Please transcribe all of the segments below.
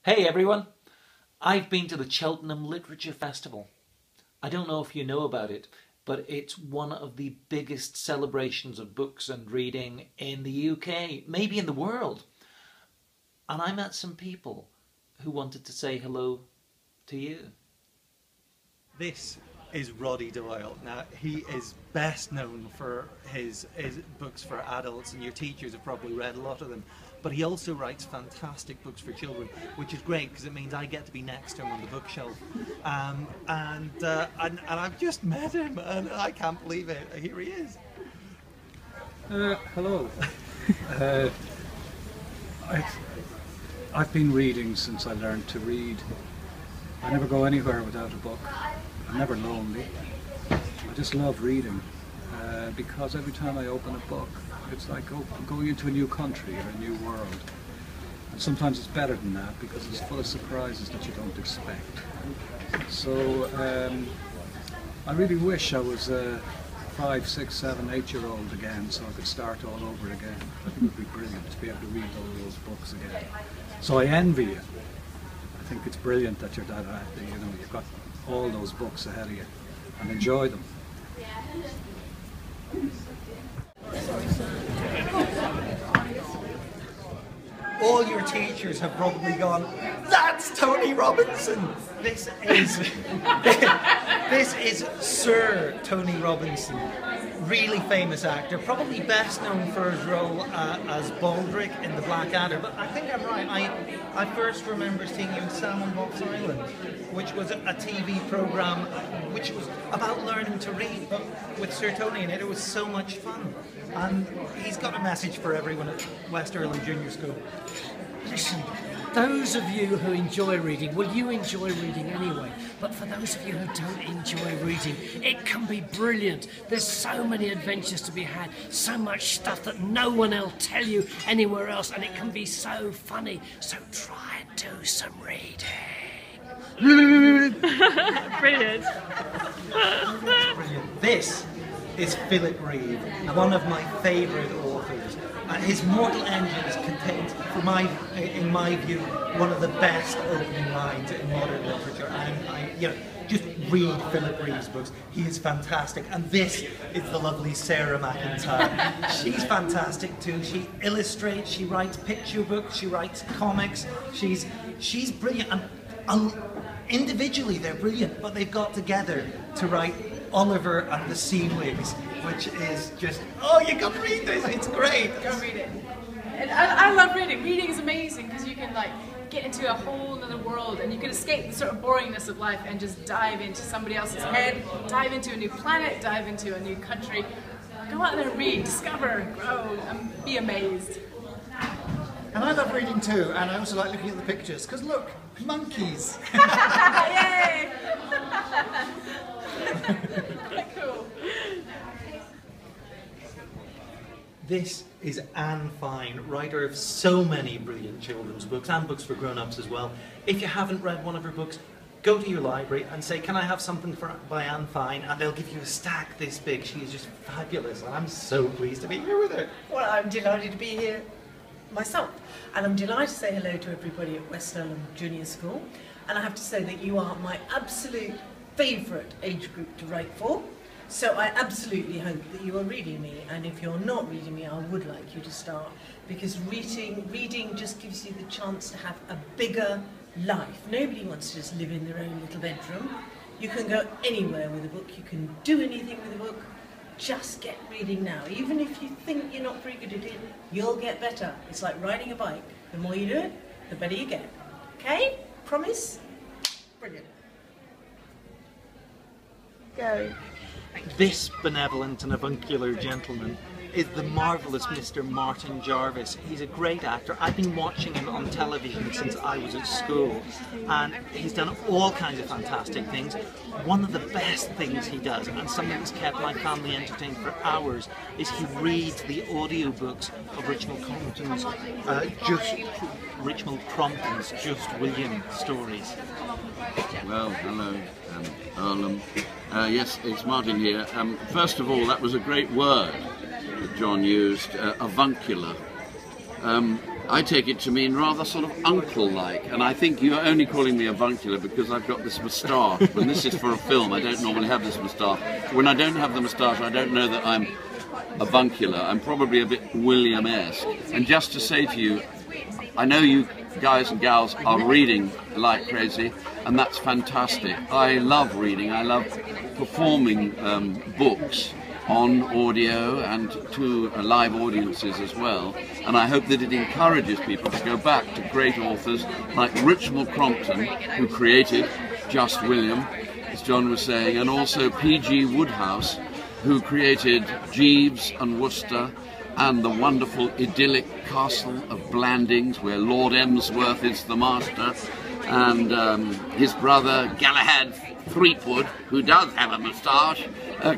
Hey everyone! I've been to the Cheltenham Literature Festival. I don't know if you know about it, but it's one of the biggest celebrations of books and reading in the UK, maybe in the world. And I met some people who wanted to say hello to you. This is Roddy Doyle. Now, he is best known for his books for adults, and your teachers have probably read a lot of them. But he also writes fantastic books for children, which is great because it means I get to be next to him on the bookshelf. And I've just met him, and I can't believe it. Here he is. Hello. I've been reading since I learned to read. I never go anywhere without a book. I'm never lonely. I just love reading because every time I open a book, it's like going into a new country or a new world. And sometimes it's better than that because it's full of surprises that you don't expect. So I really wish I was a 5, 6, 7, 8-year-old again, so I could start all over again. I think it would be brilliant to be able to read all those books again. So I envy you. I think it's brilliant that you're that active. You know, you've got all those books ahead of you, and enjoy them. All your teachers have probably gone, "That's Tony Robinson." This is Sir Tony Robinson, really famous actor, probably best known for his role as Baldric in The Blackadder. But I think I'm right. I first remember seeing him in Salmon Box Island, which was a TV programme which was about learning to read, but with Sir Tony in it. It was so much fun. And he's got a message for everyone at West Earlham Junior School. Listen, those of you who enjoy reading, well, you enjoy reading anyway, but for those of you who don't enjoy reading, it can be brilliant. There's so many adventures to be had, so much stuff that no one will tell you anywhere else, and it can be so funny. So try and do some reading. Brilliant. This is Philip Reeve, one of my favourite authors. His Mortal Engines contains, in my view, one of the best opening lines in modern literature. And just read Philip Reeve's books. He is fantastic. And this is the lovely Sarah McIntyre. She's fantastic too. She illustrates. She writes picture books. She writes comics. She's brilliant. And individually, they're brilliant, but they've got together to write Oliver and the Seawigs, which is just, oh, you got to read this, it's great. Go read it. And I love reading. Reading is amazing because you can get into a whole other world and you can escape the sort of boringness of life and just dive into somebody else's head, dive into a new planet, dive into a new country. Go out there and read, discover, grow, and be amazed. And I love reading too, and I also like looking at the pictures, because look, monkeys! Yay! Cool. This is Anne Fine, writer of so many brilliant children's books and books for grown-ups as well. If you haven't read one of her books, go to your library and say, "Can I have something by Anne Fine?" and they'll give you a stack this big. She is just fabulous, and I'm so pleased to be here with her. Well, I'm delighted to be here myself, and I'm delighted to say hello to everybody at West Earlham Junior School, and I have to say that you are my absolute favourite age group to write for, so I absolutely hope that you are reading me, and if you're not reading me, I would like you to start, because reading just gives you the chance to have a bigger life. Nobody wants to just live in their own little bedroom. You can go anywhere with a book, you can do anything with a book. Just get reading now. Even if you think you're not very good at it, you'll get better. It's like riding a bike. The more you do it, the better you get. Okay? Promise? Brilliant. Go. This benevolent and avuncular gentleman is the marvellous Mr. Martin Jarvis. He's a great actor. I've been watching him on television since I was at school, and he's done all kinds of fantastic things. One of the best things he does, and something that's kept my family entertained for hours, is he reads the audiobooks of Richmal Crompton's Just William stories. Well, hello, Earlham. Yes, it's Martin here. First of all, that was a great word that John used, avuncular. I take it to mean rather sort of uncle-like, and I think you're only calling me avuncular because I've got this moustache. When this is for a film, I don't normally have this moustache. When I don't have the moustache, I don't know that I'm avuncular. I'm probably a bit William-esque. And just to say to you, I know you guys and gals are reading like crazy, and that's fantastic. I love reading. I love performing books on audio and to live audiences as well, and I hope that it encourages people to go back to great authors like Richmal Crompton, who created Just William, as John was saying, and also P.G. Wodehouse, who created Jeeves and Worcester and the wonderful idyllic castle of Blandings, where Lord Emsworth is the master, and his brother Galahad Threepwood, who does have a moustache,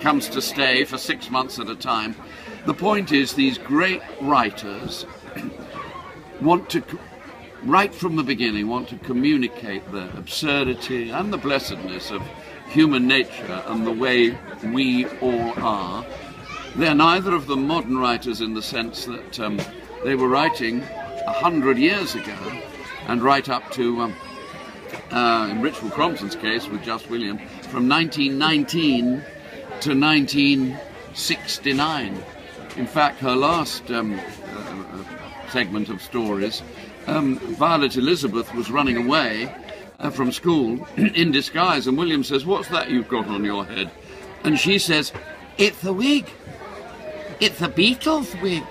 comes to stay for 6 months at a time. The point is, these great writers want to, right from the beginning, want to communicate the absurdity and the blessedness of human nature and the way we all are. They're neither of them modern writers in the sense that they were writing 100 years ago and right up to, in Richmal Crompton's case with Just William, from 1919 to 1969. In fact, her last segment of stories, Violet Elizabeth was running away from school in disguise, and William says, "What's that you've got on your head?" And she says, "It's a wig. It's a Beatles wig."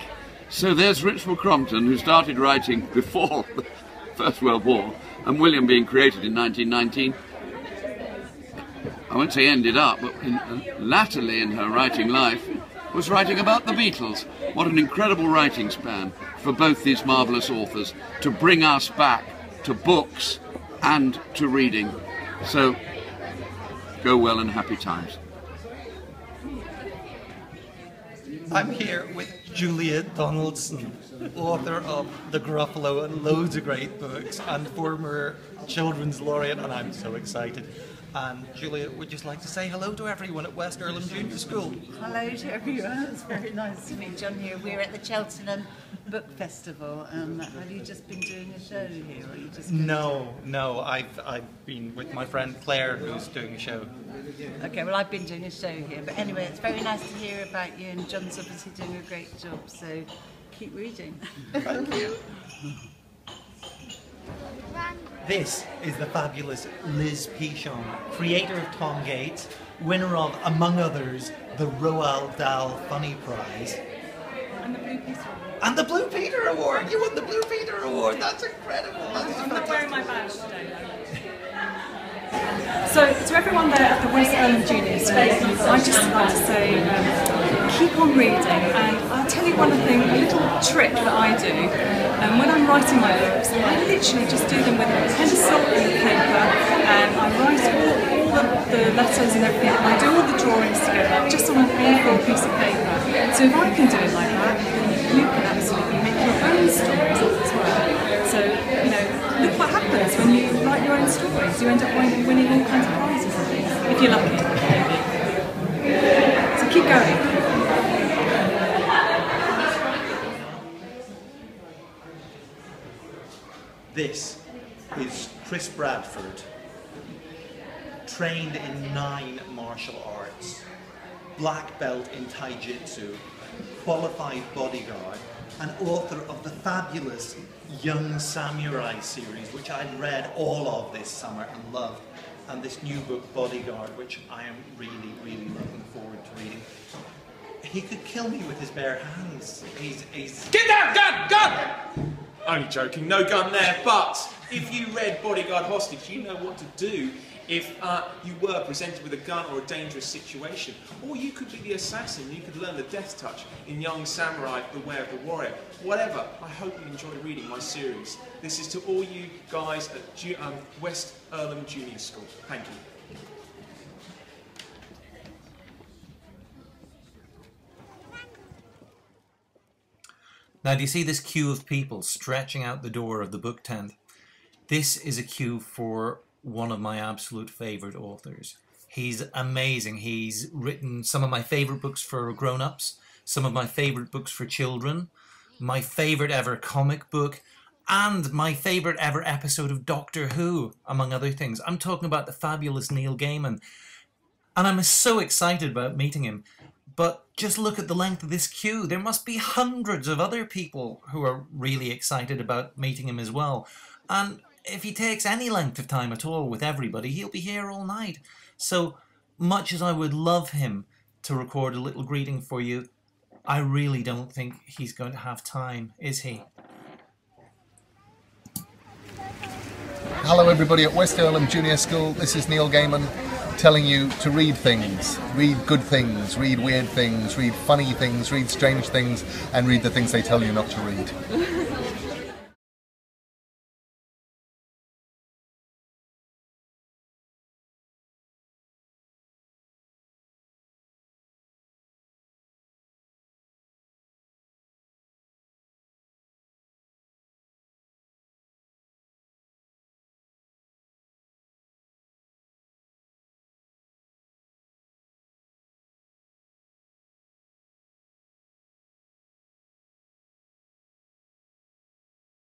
So there's Richmal Crompton, who started writing before the First World War, and William being created in 1919. I won't say ended up, but latterly in her writing life, was writing about the Beatles. What an incredible writing span for both these marvellous authors to bring us back to books and to reading. So, go well and happy times. I'm here with Julia Donaldson, author of The Gruffalo and loads of great books, and former children's laureate, and I'm so excited. And Julia, would you like to say hello to everyone at West Earlham Junior School? Hello to everyone, it's very nice to meet John here. We're at the Cheltenham Book Festival. Have you just been doing a show here? Or you just No, I've been with my friend Claire, who's doing a show. Okay, well I've been doing a show here, but anyway, it's very nice to hear about you, and John's obviously doing a great job, so keep reading. Thank you. This is the fabulous Liz Pichon, creator of Tom Gates, winner of, among others, the Roald Dahl Funny Prize. And the Blue Peter Award. And the Blue Peter Award! You won the Blue Peter Award! That's incredible! That's I'm not wearing my badge today, though. So, to everyone there at the West Earlham Junior School, I just want to say, keep on reading, and I'll tell you one thing, a little trick that I do. When I'm writing my books, I literally just do them with a pencil and paper, and I write all the letters and everything, and I do all the drawings together, just on an A4 piece of paper. So if I can do it like that, then you can absolutely make your own stories as well. So, you know, look what happens when you write your own stories. You end up winning all kinds of prizes and things, if you're lucky, maybe. So keep going. This is Chris Bradford, trained in 9 martial arts, black belt in Taijutsu, qualified bodyguard, and author of the fabulous Young Samurai series, which I'd read all of this summer and loved, and this new book, Bodyguard, which I am really, really looking forward to reading. He could kill me with his bare hands. He's... Get down! Gun! Only joking, no gun there, but if you read Bodyguard Hostage, you know what to do if you were presented with a gun or a dangerous situation. Or you could be the assassin, you could learn the death touch in Young Samurai, The Way of the Warrior. Whatever, I hope you enjoy reading my series. This is to all you guys at West Earlham Junior School. Thank you. Now, do you see this queue of people stretching out the door of the book tent? This is a queue for one of my absolute favourite authors. He's amazing. He's written some of my favourite books for grown-ups, some of my favourite books for children, my favourite ever comic book, and my favourite ever episode of Doctor Who, among other things. I'm talking about the fabulous Neil Gaiman. And I'm so excited about meeting him. But just look at the length of this queue. There must be hundreds of other people who are really excited about meeting him as well. And if he takes any length of time at all with everybody, he'll be here all night. So much as I would love him to record a little greeting for you, I really don't think he's going to have time, is he? Hello everybody at West Earlham Junior School, this is Neil Gaiman telling you to read things, read good things, read weird things, read funny things, read strange things, and read the things they tell you not to read.